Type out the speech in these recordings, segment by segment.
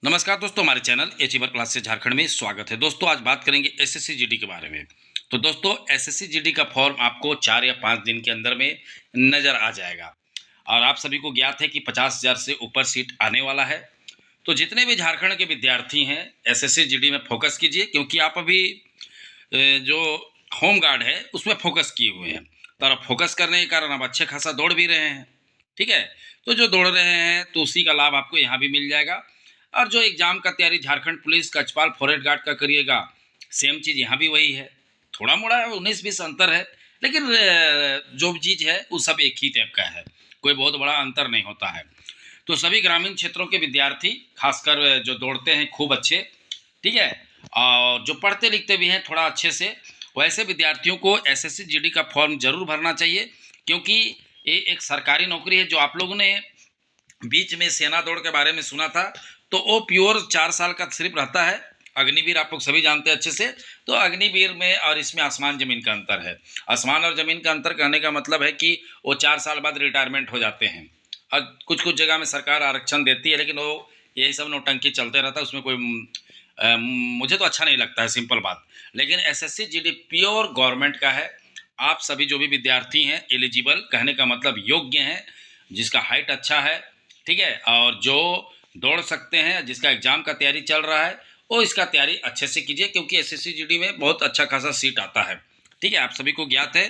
नमस्कार दोस्तों, हमारे चैनल अचीवर क्लास से झारखंड में स्वागत है। दोस्तों आज बात करेंगे एसएससी जीडी के बारे में। तो दोस्तों एसएससी जीडी का फॉर्म आपको 4 या 5 दिन के अंदर में नज़र आ जाएगा और आप सभी को ज्ञात है कि 50,000 से ऊपर सीट आने वाला है। तो जितने भी झारखंड के विद्यार्थी हैं एसएससी जीडी में फोकस कीजिए, क्योंकि आप अभी जो होम गार्ड है उसमें फोकस किए हुए हैं। तो आप फोकस करने के कारण आप अच्छे खासा दौड़ भी रहे हैं, ठीक है। तो जो दौड़ रहे हैं तो उसी का लाभ आपको यहाँ भी मिल जाएगा। और जो एग्ज़ाम का तैयारी झारखंड पुलिस कछपाल फॉरेस्ट गार्ड का करिएगा, सेम चीज़ यहाँ भी वही है। थोड़ा मोड़ा 19-20 अंतर है, लेकिन जो चीज़ है वो सब एक ही टाइप का है, कोई बहुत बड़ा अंतर नहीं होता है। तो सभी ग्रामीण क्षेत्रों के विद्यार्थी खासकर जो दौड़ते हैं खूब अच्छे, ठीक है, और जो पढ़ते लिखते भी हैं थोड़ा अच्छे से, वैसे विद्यार्थियों को एसएससी जीडी का फॉर्म ज़रूर भरना चाहिए, क्योंकि ये एक सरकारी नौकरी है। जो आप लोगों ने बीच में सेना दौड़ के बारे में सुना था, तो वो प्योर 4 साल का सिर्फ रहता है। अग्निवीर आप लोग सभी जानते हैं अच्छे से। तो अग्निवीर में और इसमें आसमान ज़मीन का अंतर है। आसमान और ज़मीन का अंतर कहने का मतलब है कि वो 4 साल बाद रिटायरमेंट हो जाते हैं। और कुछ कुछ जगह में सरकार आरक्षण देती है, लेकिन वो यही सब नौटंकी चलते रहता है, उसमें कोई मुझे तो अच्छा नहीं लगता है, सिंपल बात। लेकिन एसएससी जीडी प्योर गवर्नमेंट का है। आप सभी जो भी विद्यार्थी हैं एलिजिबल, कहने का मतलब योग्य हैं, जिसका हाइट अच्छा है, ठीक है, और जो दौड़ सकते हैं, जिसका एग्ज़ाम का तैयारी चल रहा है, वो इसका तैयारी अच्छे से कीजिए, क्योंकि एसएससी जीडी में बहुत अच्छा खासा सीट आता है, ठीक है। आप सभी को ज्ञात है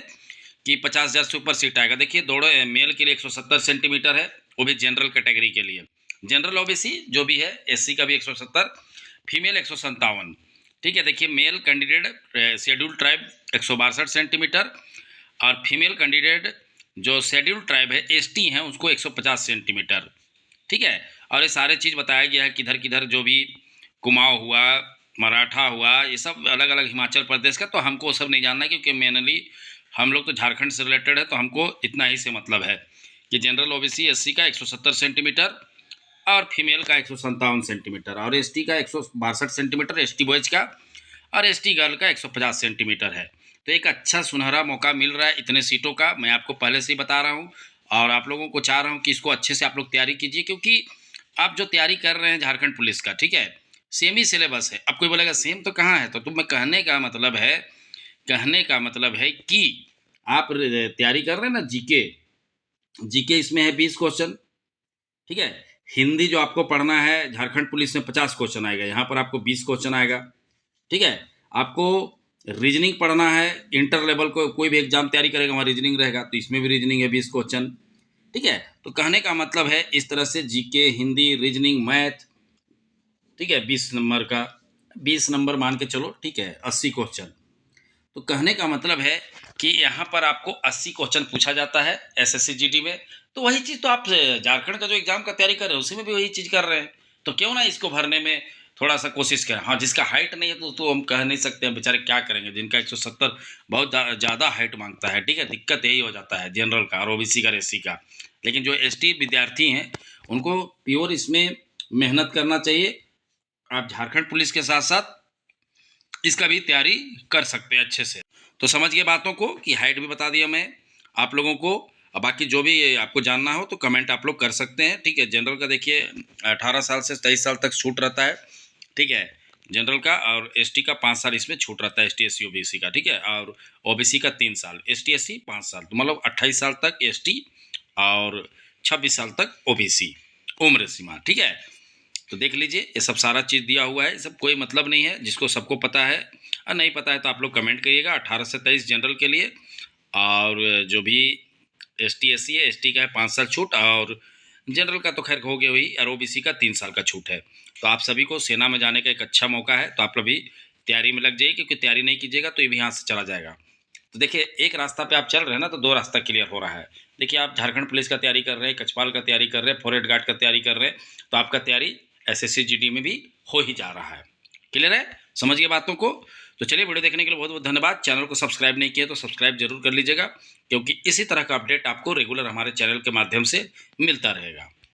कि 50,000 से ऊपर सीट आएगा। देखिए दौड़ मेल के लिए 170 सेंटीमीटर है, वो भी जनरल कैटेगरी के लिए। जनरल ओबीसी जो भी है, एससी का भी 170, फीमेल 157, ठीक है। देखिए male candidate schedule tribe 162 centimetre, और फीमेल कैंडिडेट जो शेड्यूल ट्राइब है एसटी हैं उसको 150 सेंटीमीटर, ठीक है। और ये सारे चीज़ बताया गया है किधर किधर जो भी कुमाऊँ हुआ, मराठा हुआ, ये सब अलग अलग हिमाचल प्रदेश का। तो हमको वो सब नहीं जानना है, क्योंकि मेनली हम लोग तो झारखंड से रिलेटेड है, तो हमको इतना ही से मतलब है कि जनरल ओबीसी एससी का 170 सेंटीमीटर और फीमेल का 157 सेंटीमीटर, और एसटी का 162 सेंटीमीटर एसटी बॉयज का, और एसटी गर्ल का 150 सेंटीमीटर है। तो एक अच्छा सुनहरा मौका मिल रहा है इतने सीटों का, मैं आपको पहले से ही बता रहा हूँ। और आप लोगों को चाह रहा हूँ कि इसको अच्छे से आप लोग तैयारी कीजिए, क्योंकि आप जो तैयारी कर रहे हैं झारखंड पुलिस का, ठीक है, सेम ही सिलेबस है। अब कोई बोलेगा सेम तो कहाँ है, तो तुम्हें कहने का मतलब है कि आप तैयारी कर रहे हैं ना जीके, जीके इसमें है 20 क्वेश्चन, ठीक है। हिंदी जो आपको पढ़ना है झारखंड पुलिस में 50 क्वेश्चन आएगा, यहाँ पर आपको 20 क्वेश्चन आएगा, ठीक है। आपको रीजनिंग पढ़ना है, इंटर लेवल को कोई भी एग्जाम तैयारी करेगा वहाँ रीजनिंग रहेगा, तो इसमें भी रीजनिंग है 20 क्वेश्चन, ठीक है। तो कहने का मतलब है इस तरह से जीके, हिंदी, रीजनिंग, मैथ, ठीक है, 20 नंबर का, 20 नंबर मान के चलो, ठीक है, 80 क्वेश्चन। तो कहने का मतलब है कि यहाँ पर आपको 80 क्वेश्चन पूछा जाता है एसएससी जीडी में। तो वही चीज़ तो आप झारखंड का जो एग्जाम का तैयारी कर रहे हैं उसी में भी वही चीज़ कर रहे हैं। तो क्यों ना इसको भरने में थोड़ा सा कोशिश करें। हाँ, जिसका हाइट नहीं है तो हम कह नहीं सकते हैं, बेचारे क्या करेंगे। जिनका 170 बहुत ज़्यादा हाइट मांगता है, ठीक है, दिक्कत यही हो जाता है जनरल का और ओबीसी का, एससी का। लेकिन जो एसटी विद्यार्थी हैं उनको प्योर इसमें मेहनत करना चाहिए। आप झारखंड पुलिस के साथ साथ इसका भी तैयारी कर सकते हैं अच्छे से। तो समझ गए बातों को कि हाइट भी बता दिया मैं आप लोगों को। और बाकी जो भी आपको जानना हो तो कमेंट आप लोग कर सकते हैं, ठीक है। जनरल का देखिए 18 साल से 23 साल तक छूट रहता है, ठीक है, जनरल का। और एसटी का 5 साल इसमें छूट रहता है, एसटी एससी ओबीसी का, ठीक है। और ओबीसी का 3 साल, एसटी एससी 5 साल, तो मतलब 28 साल तक एसटी और 26 साल तक ओबीसी उम्र सीमा, ठीक है। तो देख लीजिए ये सब सारा चीज़ दिया हुआ है, ये सब कोई मतलब नहीं है। जिसको सबको पता है और नहीं पता है तो आप लोग कमेंट करिएगा। 18 से 23 जनरल के लिए, और जो भी एसटी एससी है एसटी का है 5 साल छूट, और जनरल का तो खैर हो गया वही, और ओबीसी का 3 साल का छूट है। तो आप सभी को सेना में जाने का एक अच्छा मौका है, तो आप लोग भी तैयारी में लग जाइए, क्योंकि तैयारी नहीं कीजिएगा तो ये भी यहाँ से चला जाएगा। तो देखिए एक रास्ता पे आप चल रहे हैं ना, तो 2 रास्ता क्लियर हो रहा है। देखिए आप झारखंड पुलिस का तैयारी कर रहे हैं, कछपाल का तैयारी कर रहे हैं, फॉरेस्ट गार्ड का तैयारी कर रहे हैं, तो आपका तैयारी एसएससी जीडी में भी हो ही जा रहा है। क्लियर है, समझ गए बातों को। तो चलिए वीडियो देखने के लिए बहुत बहुत धन्यवाद। चैनल को सब्सक्राइब नहीं किया तो सब्सक्राइब जरूर कर लीजिएगा, क्योंकि इसी तरह का अपडेट आपको रेगुलर हमारे चैनल के माध्यम से मिलता रहेगा।